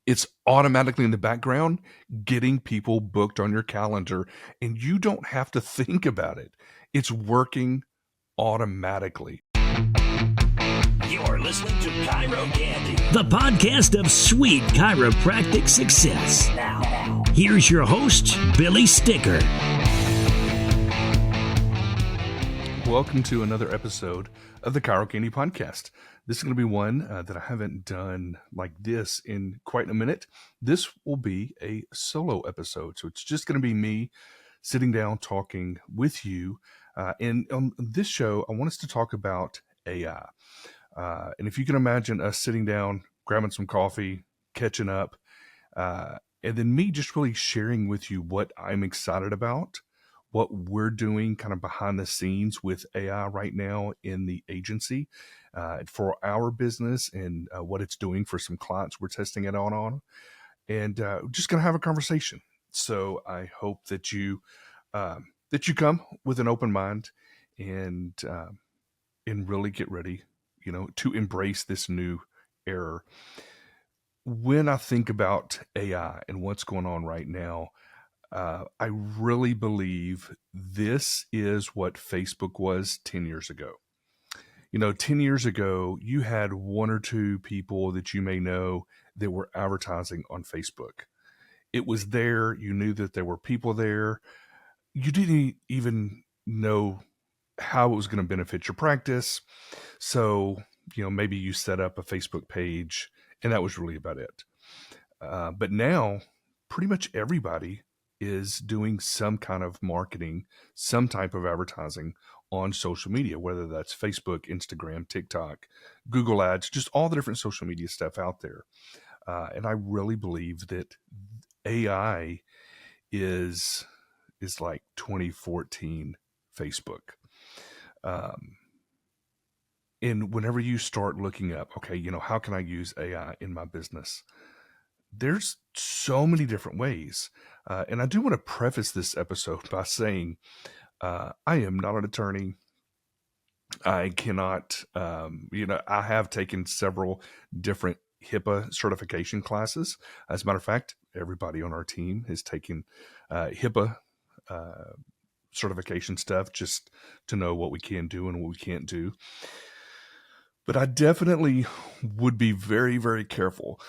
It's automatically in the background getting people booked on your calendar, and you don't have to think about it. It's working automatically. You're listening to Chiro Candy, the podcast of sweet chiropractic success. Now, here's your host, Billy Sticker. Welcome to another episode of the Chiro Candy podcast. This is going to be one that I haven't done like this in quite a minute. This will be a solo episode, so it's just going to be me sitting down talking with you. And on this show, I want us to talk about AI. And if you can imagine us sitting down, grabbing some coffee, catching up, and then me just really sharing with you what I'm excited about, what we're doing kind of behind the scenes with AI right now in the agency for our business, and what it's doing for some clients we're testing it on. And just going to have a conversation. So I hope that you come with an open mind and really get ready, to embrace this new era. When I think about AI and what's going on right now, I really believe this is what Facebook was 10 years ago. 10 years ago, you had one or two people that you may know that were advertising on Facebook. It was there. You knew that there were people there. You didn't even know how it was going to benefit your practice. So, maybe you set up a Facebook page and that was really about it. But now pretty much everybody is doing some kind of marketing, some type of advertising on social media, whether that's Facebook, Instagram, TikTok, Google Ads, just all the different social media stuff out there. And I really believe that AI is like 2014 Facebook. And whenever you start looking up, okay, how can I use AI in my business? There's so many different ways. And I do want to preface this episode by saying I am not an attorney. I cannot, I have taken several different HIPAA certification classes. As a matter of fact, everybody on our team has taken HIPAA certification stuff just to know what we can do and what we can't do. But I definitely would be very, very careful.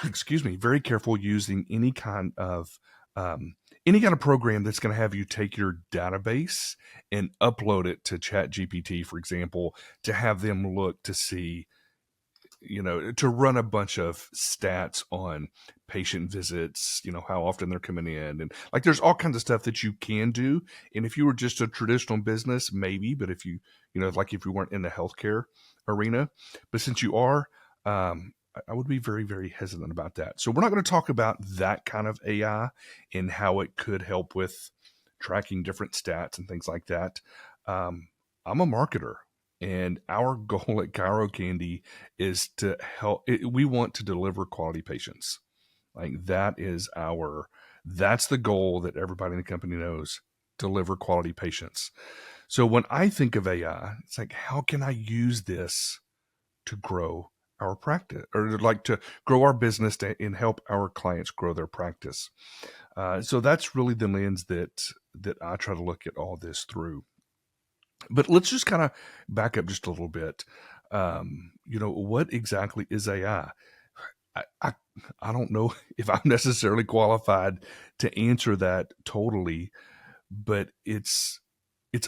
Excuse me, very careful using any kind of program that's going to have you take your database and upload it to ChatGPT, for example, to have them look to see, to run a bunch of stats on patient visits, how often they're coming in. And like, there's all kinds of stuff that you can do. And if you were just a traditional business, maybe, but if you, like if you weren't in the healthcare arena, but since you are, I would be very, very hesitant about that. So we're not going to talk about that kind of AI and how it could help with tracking different stats and things like that. I'm a marketer, and our goal at Chiro Candy is to help. We want to deliver quality patients. Like that's the goal that everybody in the company knows: deliver quality patients. So when I think of AI, it's like, how can I use this to grow our practice, or like to grow our business and help our clients grow their practice? So that's really the lens that I try to look at all this through. But let's just kind of back up just a little bit. What exactly is AI? I don't know if I'm necessarily qualified to answer that totally, but it's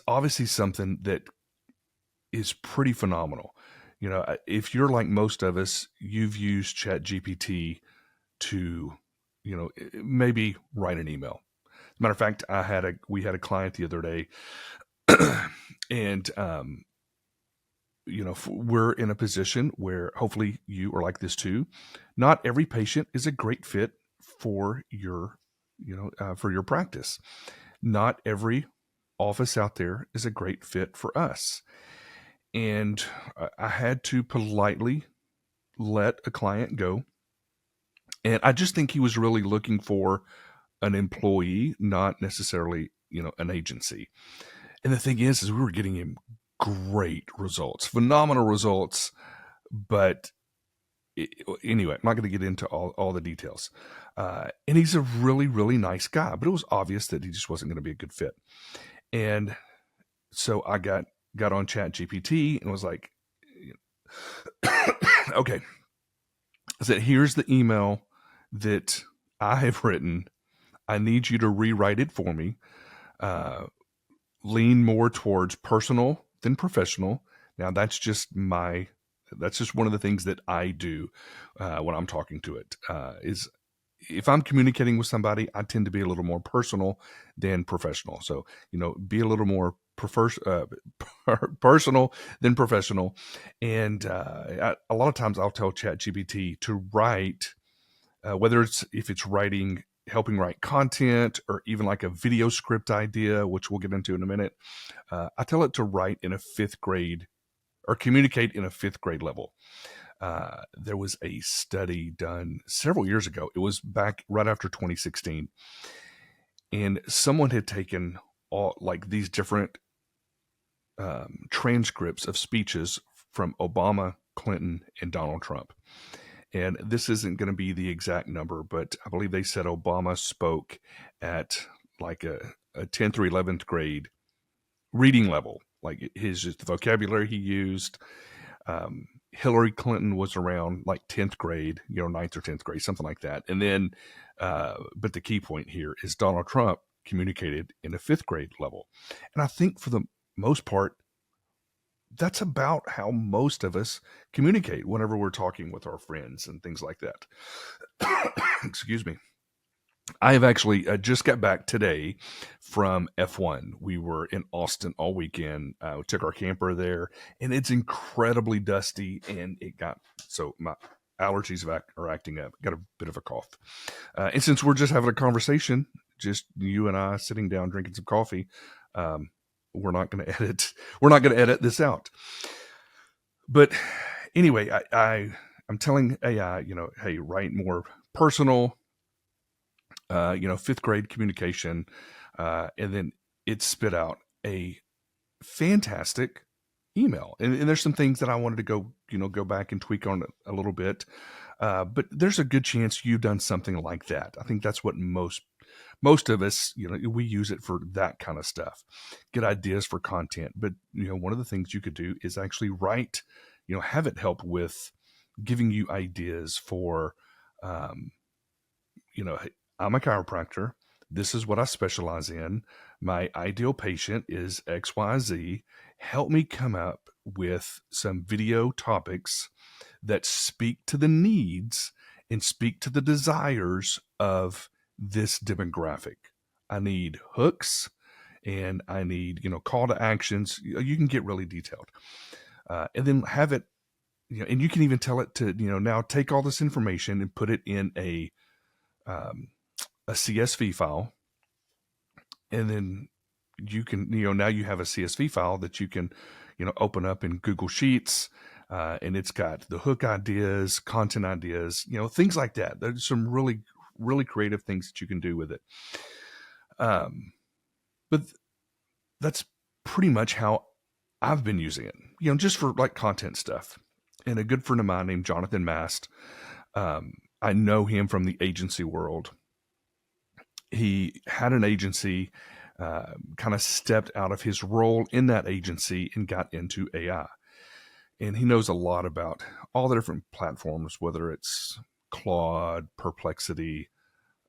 obviously something that is pretty phenomenal. If you're like most of us, you've used ChatGPT to, maybe write an email. As a matter of fact, we had a client the other day, and we're in a position where hopefully you are like this too. Not every patient is a great fit for your practice. Not every office out there is a great fit for us. And I had to politely let a client go. And I just think he was really looking for an employee, not necessarily, an agency. And the thing is we were getting him great results, phenomenal results, but anyway, I'm not going to get into all the details. And he's a really, really nice guy, but it was obvious that he just wasn't going to be a good fit. And so I got on Chat GPT and was like, okay, I said, here's the email that I have written. I need you to rewrite it for me. Lean more towards personal than professional. Now that's just one of the things that I do when I'm talking to it. Is if I'm communicating with somebody, I tend to be a little more personal than professional. So, be a little more personal than professional. And a lot of times I'll tell ChatGPT to write, whether if it's helping write content or even like a video script idea, which we'll get into in a minute. I tell it to write in a fifth grade or communicate in a fifth grade level. There was a study done several years ago. It was back right after 2016. And someone had taken all like these different transcripts of speeches from Obama, Clinton, and Donald Trump. And this isn't going to be the exact number, but I believe they said Obama spoke at like a 10th or 11th grade reading level, like the vocabulary he used. Hillary Clinton was around like 10th grade, 9th or 10th grade, something like that. And then, but the key point here is Donald Trump communicated in a fifth grade level. And I think for the most part, that's about how most of us communicate whenever we're talking with our friends and things like that. Excuse me. I have actually just got back today from F1. We were in Austin all weekend. We took our camper there, and it's incredibly dusty, and so my allergies are acting up. Got a bit of a cough. And since we're just having a conversation, just you and I sitting down drinking some coffee, we're not going to edit this out. But anyway, I'm telling AI, hey, write more personal, fifth grade communication. And then it spit out a fantastic email. And there's some things that I wanted to go back and tweak on a little bit. But there's a good chance you've done something like that. I think that's what most of us, we use it for that kind of stuff, get ideas for content. But, one of the things you could do is actually write, have it help with giving you ideas for, I'm a chiropractor. This is what I specialize in. My ideal patient is XYZ. Help me come up with some video topics that speak to the needs and speak to the desires of this demographic. I need hooks and I need, call to actions. You can get really detailed. And then have it, and you can even tell it to, now take all this information and put it in a CSV file, and then you can, now you have a CSV file that you can, open up in Google Sheets, and it's got the hook ideas, content ideas, things like that. There's some really, really creative things that you can do with it. But that's pretty much how I've been using it, just for like content stuff. And a good friend of mine named Jonathan Mast, I know him from the agency world. He had an agency, kind of stepped out of his role in that agency and got into AI. And he knows a lot about all the different platforms, whether it's Claude, Perplexity,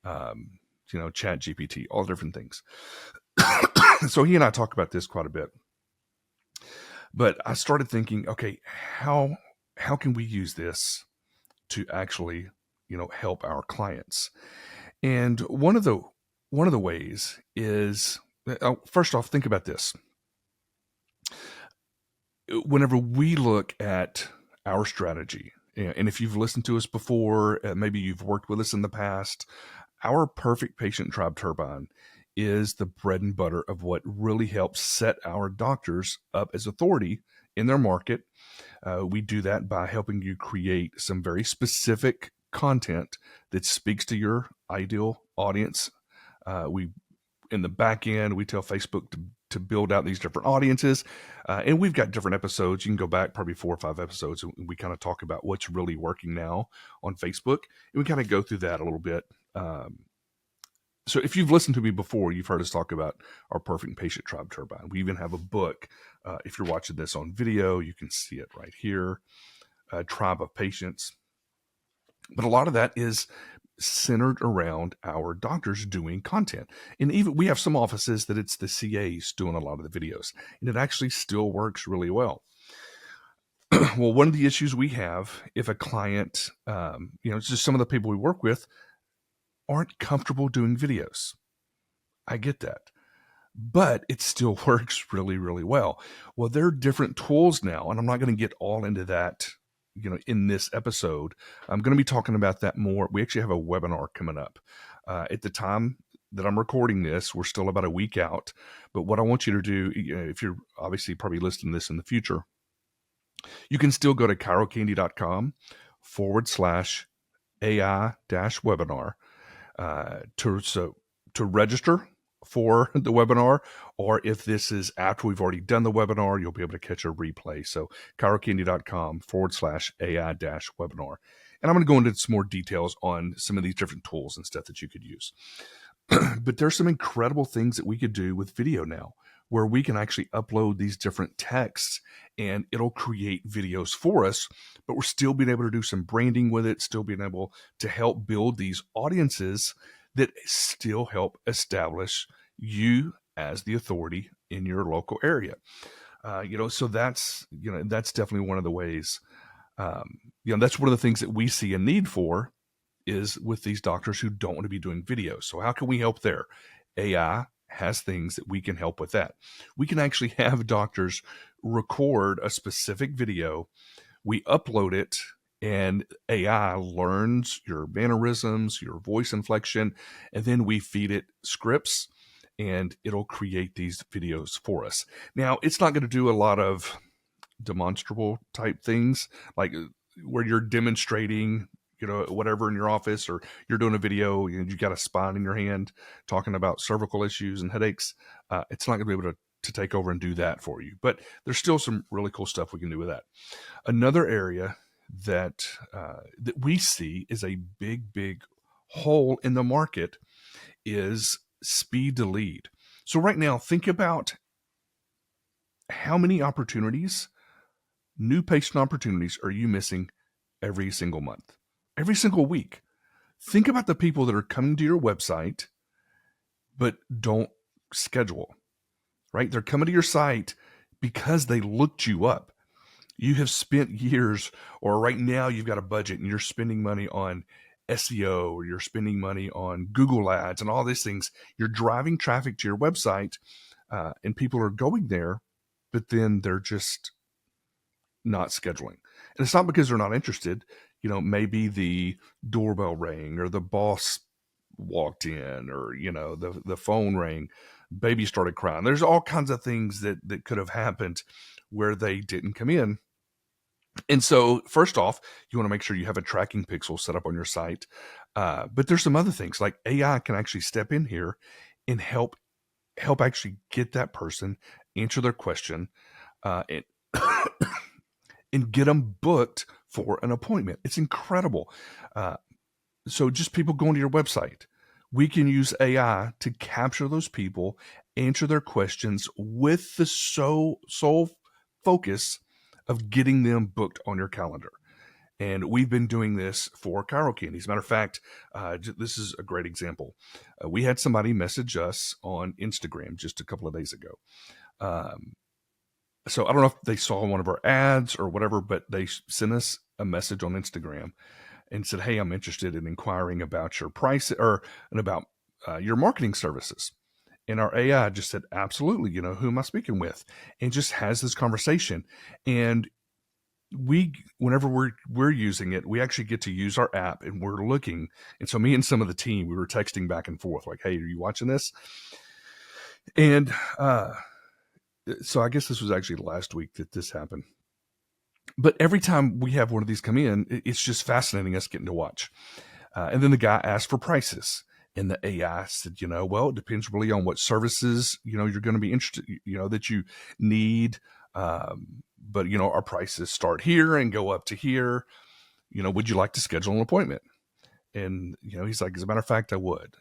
Chat GPT, all different things. So he and I talk about this quite a bit. But I started thinking, okay, how can we use this to actually, help our clients? And one of the ways is, first off, think about this. Whenever we look at our strategy, and if you've listened to us before, maybe you've worked with us in the past, our Perfect Patient Tribe Turbine is the bread and butter of what really helps set our doctors up as authority in their market. We do that by helping you create some very specific content that speaks to your ideal audience. In the back end, we tell Facebook to to build out these different audiences. And we've got different episodes. You can go back probably 4 or 5 episodes, and we kind of talk about what's really working now on Facebook. And we kind of go through that a little bit. So if you've listened to me before, you've heard us talk about our Perfect Patient Tribe Turbine. We even have a book. If you're watching this on video, you can see it right here, Tribe of Patients. But a lot of that is centered around our doctors doing content. And even we have some offices that it's the CAs doing a lot of the videos, and it actually still works really well. Well, one of the issues we have, if a client, it's just some of the people we work with aren't comfortable doing videos. I get that, but it still works really, really well. Well, there are different tools now, and I'm not going to get all into that, in this episode. I'm going to be talking about that more. We actually have a webinar coming up. At the time that I'm recording this, we're still about a week out. But what I want you to do, if you're obviously probably listening to this in the future, you can still go to chirocandy.com/AI-webinar to register for the webinar, or if this is after we've already done the webinar, you'll be able to catch a replay. So chirocandy.com/AI-webinar. And I'm going to go into some more details on some of these different tools and stuff that you could use. But there's some incredible things that we could do with video now, where we can actually upload these different texts and it'll create videos for us, but we're still being able to do some branding with it, still being able to help build these audiences that still help establish you as the authority in your local area. So that's definitely one of the ways, that's one of the things that we see a need for is with these doctors who don't want to be doing videos. So how can we help there? AI has things that we can help with that. We can actually have doctors record a specific video. We upload it, and AI learns your mannerisms, your voice inflection, and then we feed it scripts, and it'll create these videos for us. Now, it's not going to do a lot of demonstrable type things, like where you're demonstrating, whatever in your office, or you're doing a video, you got a spine in your hand talking about cervical issues and headaches. It's not going to be able to take over and do that for you, but there's still some really cool stuff we can do with that. Another area that we see is a big hole in the market is speed to lead. So right now, think about how many opportunities, new patient opportunities, are you missing every single month, every single week? Think about the people that are coming to your website but don't schedule, right? They're coming to your site because they looked you up. You have spent years, or right now you've got a budget and you're spending money on SEO, or you're spending money on Google ads and all these things. You're driving traffic to your website, and people are going there, but then they're just not scheduling. And it's not because they're not interested. Maybe the doorbell rang, or the boss walked in, or, the phone rang, baby started crying. There's all kinds of things that could have happened where they didn't come in. And so first off, you want to make sure you have a tracking pixel set up on your site. But there's some other things, like AI can actually step in here and help actually get that person, answer their question, and and get them booked for an appointment. It's incredible. So just people going to your website, we can use AI to capture those people, answer their questions with the sole focus of getting them booked on your calendar. And we've been doing this for Chiro Candy. As a matter of fact, this is a great example. We had somebody message us on Instagram just a couple of days ago. So I don't know if they saw one of our ads or whatever, but they sent us a message on Instagram and said, "Hey, I'm interested in inquiring about your price and about your marketing services." And our AI just said, "Absolutely. Who am I speaking with?" And just has this conversation. And whenever we're using it, we actually get to use our app, and we're looking. And so me and some of the team, we were texting back and forth like, "Hey, are you watching this?" And so I guess this was actually last week that this happened. But every time we have one of these come in, it's just fascinating us getting to watch. And then the guy asked for prices. And the AI said, well, it depends really on what services, you're going to be interested, that you need. But, our prices start here and go up to here. Would you like to schedule an appointment? And, he's like, as a matter of fact, I would.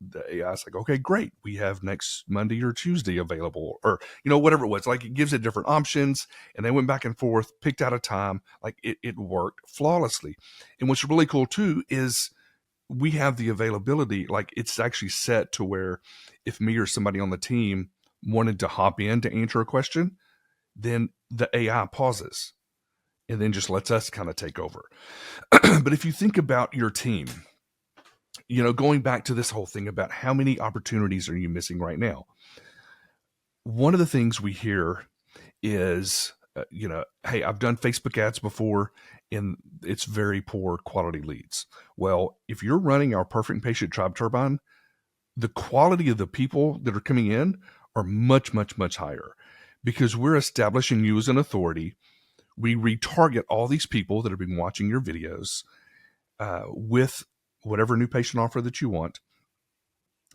The AI's like, okay, great. We have next Monday or Tuesday available, or, whatever it was. Like, it gives it different options. And they went back and forth, picked out a time. Like, it worked flawlessly. And what's really cool too is we have the availability. Like, it's actually set to where if me or somebody on the team wanted to hop in to answer a question, then the AI pauses and then just lets us kind of take over. But if you think about your team, going back to this whole thing about how many opportunities are you missing right now? One of the things we hear is, hey, I've done Facebook ads before and it's very poor quality leads. Well, if you're running our Perfect Patient Tribe Turbine, the quality of the people that are coming in are much, much, much higher because we're establishing you as an authority. We retarget all these people that have been watching your videos with whatever new patient offer that you want.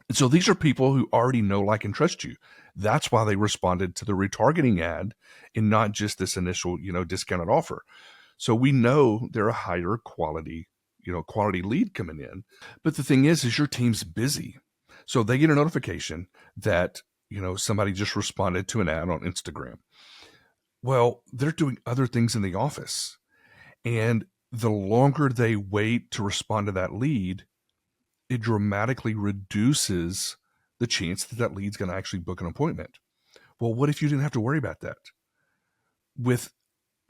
And so these are people who already know, like, and trust you. That's why they responded to the retargeting ad and not just this initial, discounted offer. So we know they're a higher quality, quality lead coming in. But the thing is your team's busy. So they get a notification that, somebody just responded to an ad on Instagram. Well, they're doing other things in the office. And the longer they wait to respond to that lead, it dramatically reduces the chance that that lead's going to actually book an appointment. Well, what if you didn't have to worry about that? With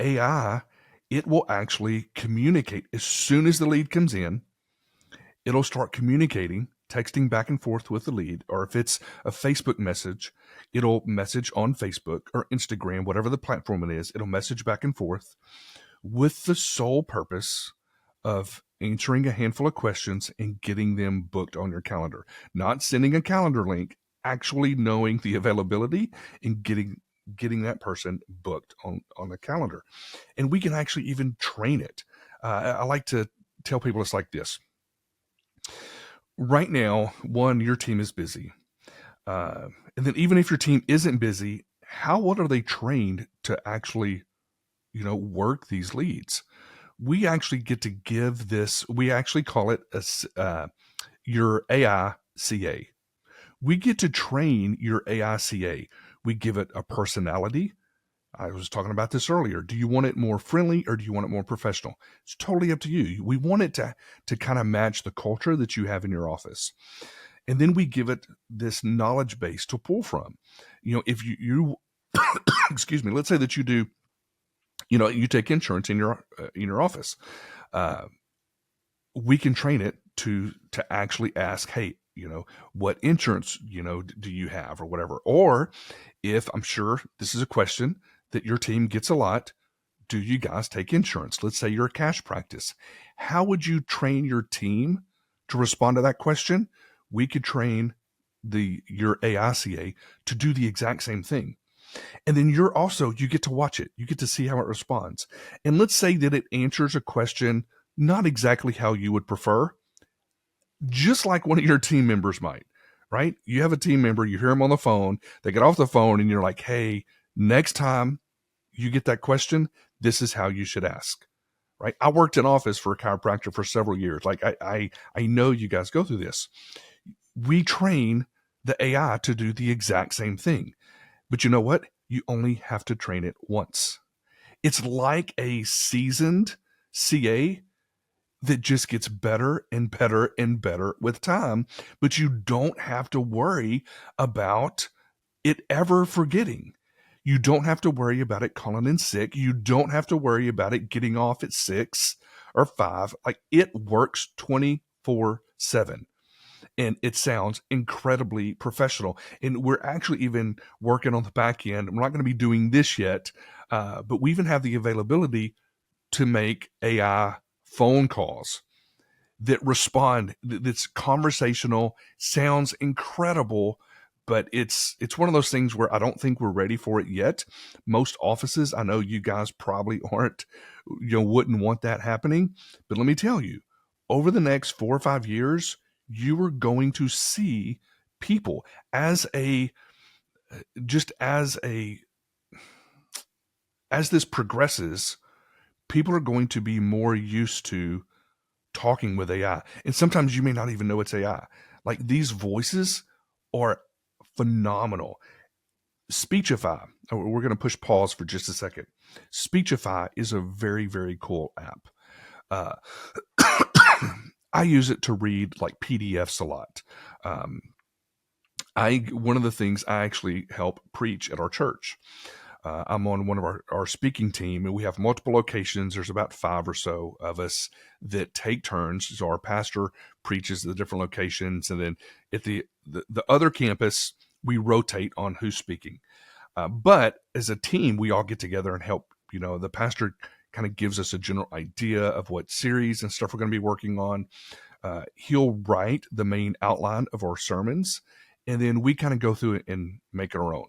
AI, it will actually communicate. As soon as the lead comes in, it'll start communicating, texting back and forth with the lead, or if it's a Facebook message, it'll message on Facebook or Instagram, whatever the platform it is, it'll message back and forth with the sole purpose of answering a handful of questions and getting them booked on your calendar. Not sending a calendar link, actually knowing the availability and getting that person booked on the calendar. And we can actually even train it. I like to tell people it's like this. Right now, one, your team is busy. And then even if your team isn't busy, what are they trained to actually, work these leads? We actually get to give this, we actually call it your AI CA. We get to train your AI CA. We give it a personality. I was talking about this earlier. Do you want it more friendly or do you want it more professional? It's totally up to you. We want it to kind of match the culture that you have in your office. And then we give it this knowledge base to pull from. If you excuse me, let's say that you do, you take insurance in your office. We can train it to actually ask, hey, what insurance, do you have or whatever? Or if I'm sure this is a question that your team gets a lot, do you guys take insurance? Let's say you're a cash practice. How would you train your team to respond to that question? We could train your AICA to do the exact same thing. And then you get to watch it. You get to see how it responds. And let's say that it answers a question not exactly how you would prefer, just like one of your team members might, right? You have a team member, you hear them on the phone, they get off the phone and you're like, hey, next time you get that question, this is how you should ask, right? I worked in office for a chiropractor for several years. Like I know you guys go through this. We train the AI to do the exact same thing. But you know what? You only have to train it once. It's like a seasoned CA that just gets better and better and better with time, but you don't have to worry about it ever forgetting. You don't have to worry about it calling in sick. You don't have to worry about it getting off at 6 or 5. Like, it works 24/7. And it sounds incredibly professional. And we're actually even working on the back end. We're not going to be doing this yet, but we even have the availability to make AI phone calls that respond, that's conversational, sounds incredible, but it's one of those things where I don't think we're ready for it yet. Most offices, I know you guys probably aren't, wouldn't want that happening, but let me tell you, over the next 4 or 5 years, you are going to see people as a just as this progresses, people are going to be more used to talking with AI. And sometimes you may not even know it's AI. Like, these voices are phenomenal. Speechify, we're going to push pause for just a second. Speechify is a very, very cool app. Uh, I use it to read like PDFs a lot. One of the things I actually help preach at our church. I'm on one of our speaking team, and we have multiple locations. There's about 5 or so of us that take turns. So our pastor preaches at the different locations, and then at the other campus, we rotate on who's speaking. But as a team, we all get together and help. The pastor kind of gives us a general idea of what series and stuff we're going to be working on. He'll write the main outline of our sermons, and then we kind of go through it and make it our own.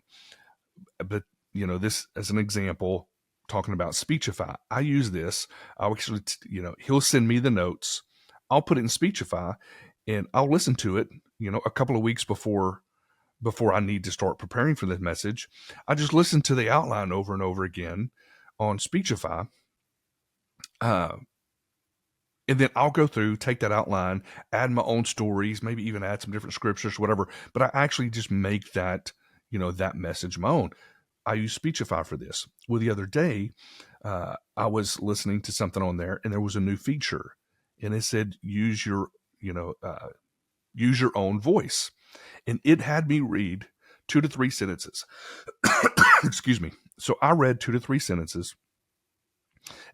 But this as an example, talking about Speechify, I use this. I'll actually, he'll send me the notes. I'll put it in Speechify, and I'll listen to it. A couple of weeks before I need to start preparing for this message, I just listen to the outline over and over again on Speechify. And then I'll go through, take that outline, add my own stories, maybe even add some different scriptures, whatever. But I actually just make that, that message my own. I use Speechify for this. Well, the other day, I was listening to something on there, and there was a new feature, and it said use your own voice, and it had me read 2 to 3 sentences. Excuse me. So I read 2 to 3 sentences.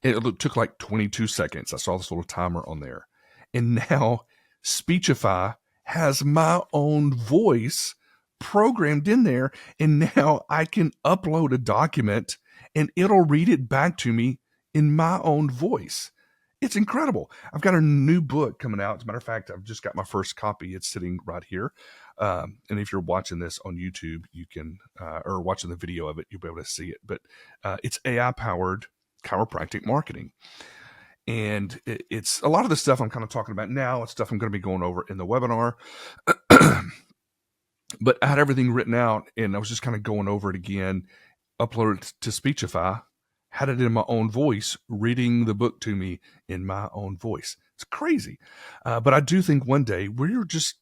It took like 22 seconds. I saw this little timer on there, and now Speechify has my own voice programmed in there, and now I can upload a document and it'll read it back to me in my own voice. It's incredible. I've got a new book coming out. As a matter of fact, I've just got my first copy. It's sitting right here. And if you're watching this on YouTube, you can, or watching the video of it, you'll be able to see it. But it's AI-powered chiropractic marketing. And it's a lot of the stuff I'm kind of talking about now. It's stuff I'm going to be going over in the webinar. But I had everything written out, and I was just kind of going over it again, uploaded it to Speechify, had it in my own voice, reading the book to me in my own voice. It's crazy. But I do think one day we're just,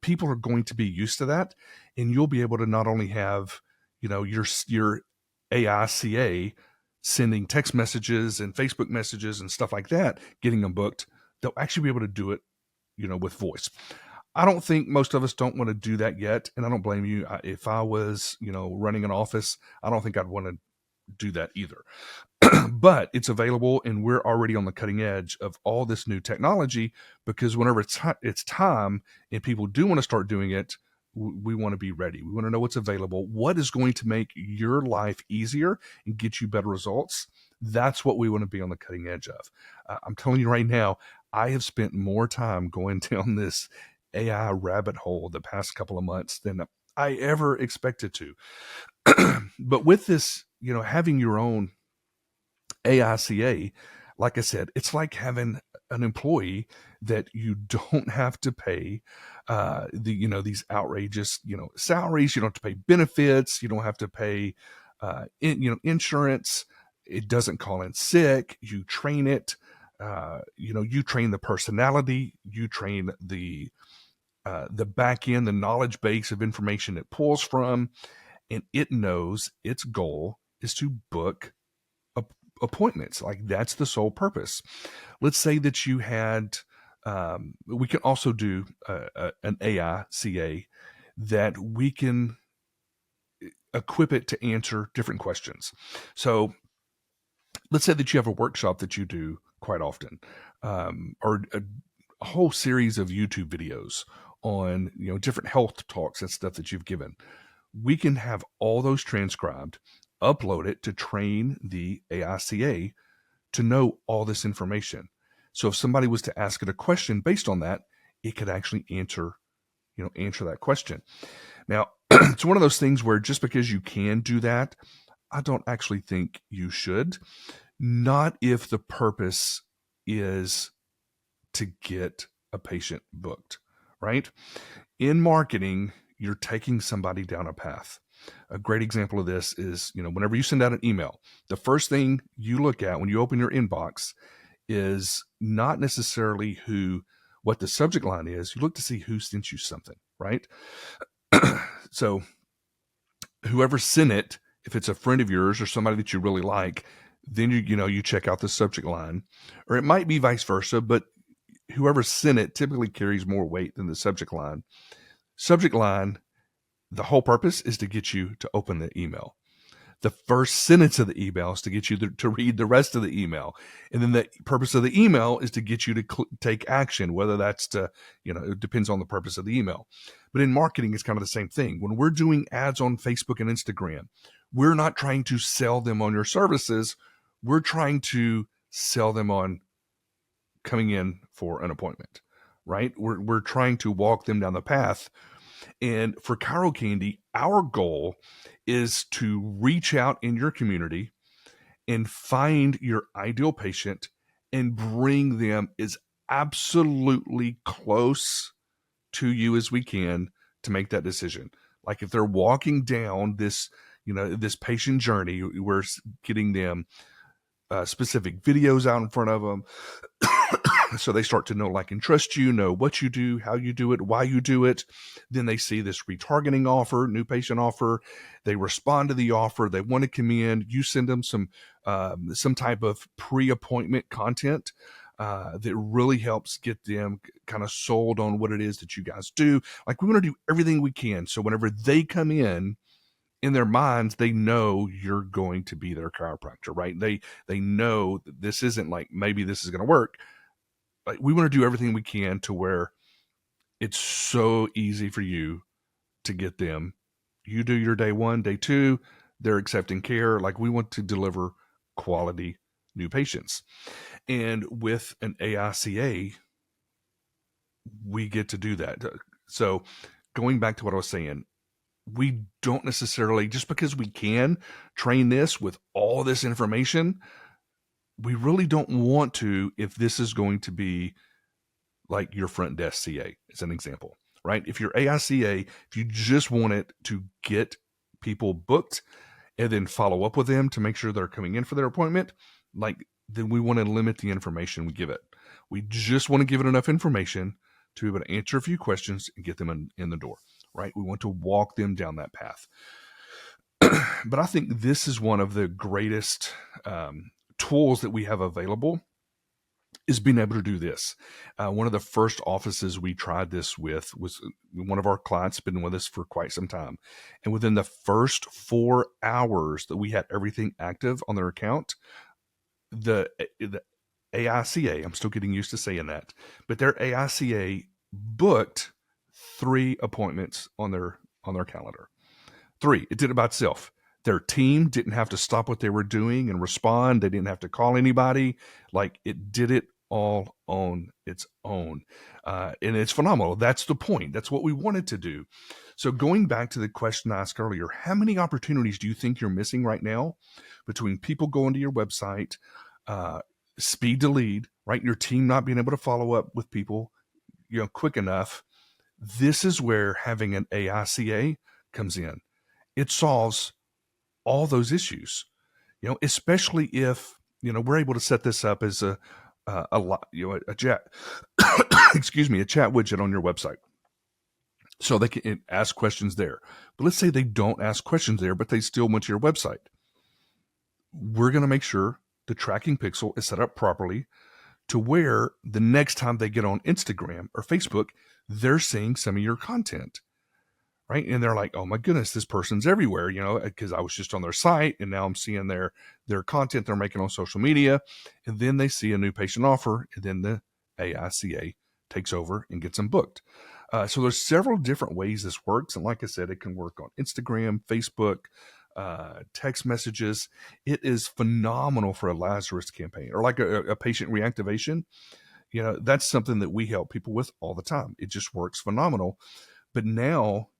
people are going to be used to that, and you'll be able to not only have, your AICA sending text messages and Facebook messages and stuff like that, getting them booked, they'll actually be able to do it, with voice. I don't think most of us don't want to do that yet, and I don't blame you. If I was, running an office, I don't think I'd want to do that either. But it's available, and we're already on the cutting edge of all this new technology, because whenever it's time and people do want to start doing it, we want to be ready. We want to know what's available, what is going to make your life easier and get you better results. That's what we want to be on the cutting edge of. I'm telling you right now, I have spent more time going down this AI rabbit hole the past couple of months than I ever expected to. But with this, having your own AICA, like I said, it's like having an employee that you don't have to pay these outrageous, salaries. You don't have to pay benefits. You don't have to pay, insurance. It doesn't call in sick. You train it. You train the personality. You train the back end, the knowledge base of information it pulls from, and it knows its goal is to book appointments. Like, that's the sole purpose. Let's say that you had, we can also do an AICA that we can equip it to answer different questions. So let's say that you have a workshop that you do quite often, or a whole series of YouTube videos on, different health talks and stuff that you've given. We can have all those transcribed, upload it to train the AICA to know all this information. So if somebody was to ask it a question based on that, it could actually answer that question. Now, it's one of those things where just because you can do that, I don't actually think you should. Not if the purpose is to get a patient booked. right? In marketing, you're taking somebody down a path. A great example of this is, whenever you send out an email, the first thing you look at when you open your inbox is not necessarily what the subject line is. You look to see who sent you something, right? So whoever sent it, if it's a friend of yours or somebody that you really like, then you check out the subject line, or it might be vice versa, but whoever sent it typically carries more weight than the subject line. Subject line, the whole purpose is to get you to open the email. The first sentence of the email is to get you to read the rest of the email. And then the purpose of the email is to get you to take action, whether that's it depends on the purpose of the email. But in marketing, it's kind of the same thing. When we're doing ads on Facebook and Instagram, we're not trying to sell them on your services. We're trying to sell them on coming in for an appointment, right? We're trying to walk them down the path. And for Chiro Candy, our goal is to reach out in your community and find your ideal patient and bring them as absolutely close to you as we can to make that decision. Like if they're walking down this, this patient journey, we're getting them specific videos out in front of them. So they start to know, like, and trust you, know what you do, how you do it, why you do it. Then they see this retargeting offer, new patient offer. They respond to the offer. They want to come in. You send them some type of pre-appointment content that really helps get them kind of sold on what it is that you guys do. Like, we want to do everything we can. So whenever they come in their minds, they know you're going to be their chiropractor, right? They know that this isn't like, maybe this is going to work. Like, we want to do everything we can to where it's so easy for you to get them. You do your day one, day two, they're accepting care. Like, we want to deliver quality new patients. And with an AICA, we get to do that. So going back to what I was saying, we don't necessarily, just because we can train this with all this information, we really don't want to if this is going to be like your front desk CA, as an example, right? If you're AICA, if you just want it to get people booked and then follow up with them to make sure they're coming in for their appointment, then we want to limit the information we give it. We just want to give it enough information to be able to answer a few questions and get them in the door, right? We want to walk them down that path. But I think this is one of the greatest tools that we have available, is being able to do this. One of the first offices we tried this with was one of our clients, been with us for quite some time. And within the first 4 hours that we had everything active on their account, the AICA, I'm still getting used to saying that, but their AICA booked 3 appointments on their calendar. 3. It did it by itself. Their team didn't have to stop what they were doing and respond. They didn't have to call anybody. Like, it did it all on its own. And it's phenomenal. That's the point. That's what we wanted to do. So going back to the question I asked earlier, how many opportunities do you think you're missing right now between people going to your website, speed to lead, right? Your team not being able to follow up with people, quick enough. This is where having an AICA comes in. It solves all those issues, especially if, we're able to set this up as a chat, excuse me, a chat widget on your website. So they can ask questions there. But let's say they don't ask questions there, but they still went to your website. We're going to make sure the tracking pixel is set up properly to where the next time they get on Instagram or Facebook, they're seeing some of your content, right? And they're like, oh my goodness, this person's everywhere, because I was just on their site and now I'm seeing their content they're making on social media. And then they see a new patient offer, and then the AICA takes over and gets them booked. So there's several different ways this works. And like I said, it can work on Instagram, Facebook, text messages. It is phenomenal for a Lazarus campaign or like a patient reactivation. That's something that we help people with all the time. It just works phenomenal. But now,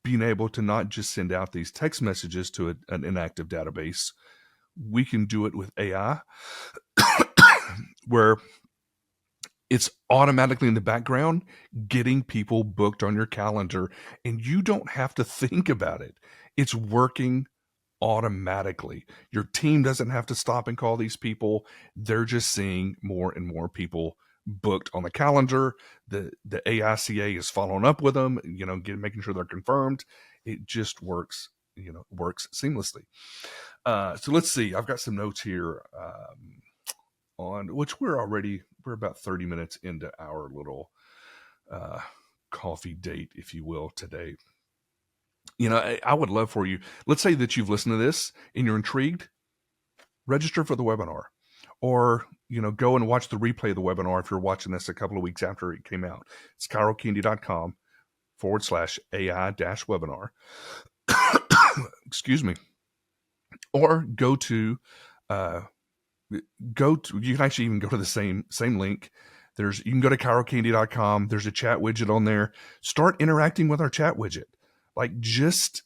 being able to not just send out these text messages to an inactive database, we can do it with AI, where It's automatically in the background getting people booked on your calendar, and you don't have to think about it. It's working automatically. Your team doesn't have to stop and call these people. They're just seeing more and more people booked on the calendar. The AICA is following up with them, making sure they're confirmed. It just works, works seamlessly. So let's see. I've got some notes here on which we're about 30 minutes into our little coffee date, if you will, today. I would love for you, let's say that you've listened to this and you're intrigued, register for the webinar, or, go and watch the replay of the webinar if you're watching this a couple of weeks after it came out. It's chirocandy.com/AI-webinar. Excuse me. Or you can actually even go to the same link. You can go to chirocandy.com. There's a chat widget on there. Start interacting with our chat widget. Like just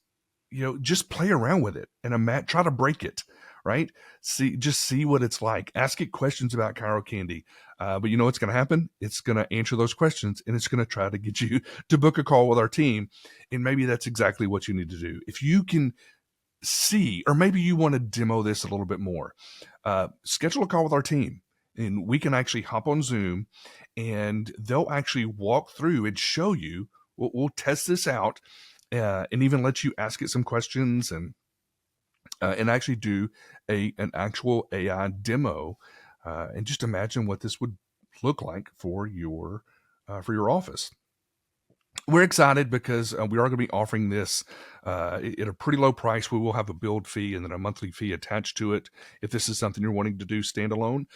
play around with it and try to break it, right? See what it's like. Ask it questions about Chiro Candy. But you know what's going to happen? It's going to answer those questions, and it's going to try to get you to book a call with our team. And maybe that's exactly what you need to do. If you can see, or maybe you want to demo this a little bit more, schedule a call with our team, and we can actually hop on Zoom, and they'll actually walk through and show you. We'll test this out. And even let you ask it some questions and actually do an actual AI demo, and just imagine what this would look like for your office. We're excited because we are going to be offering this at a pretty low price. We will have a build fee and then a monthly fee attached to it if this is something you're wanting to do standalone.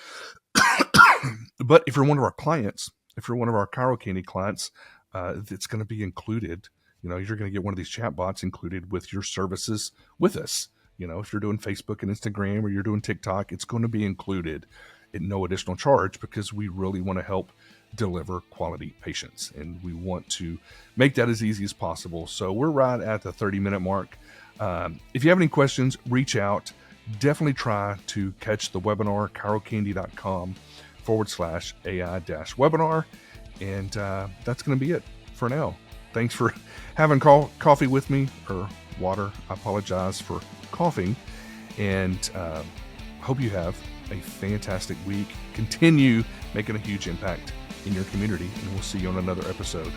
But if you're one of our clients, if you're one of our Chiro Candy clients, it's going to be included. You're going to get one of these chat bots included with your services with us. If you're doing Facebook and Instagram or you're doing TikTok, it's going to be included at no additional charge because we really want to help deliver quality patients, and we want to make that as easy as possible. So we're right at the 30-minute mark. If you have any questions, reach out. Definitely try to catch the webinar, chirocandy.com/AI-webinar. And that's going to be it for now. Thanks for having coffee with me, or water. I apologize for coughing. And hope you have a fantastic week. Continue making a huge impact in your community, and we'll see you on another episode.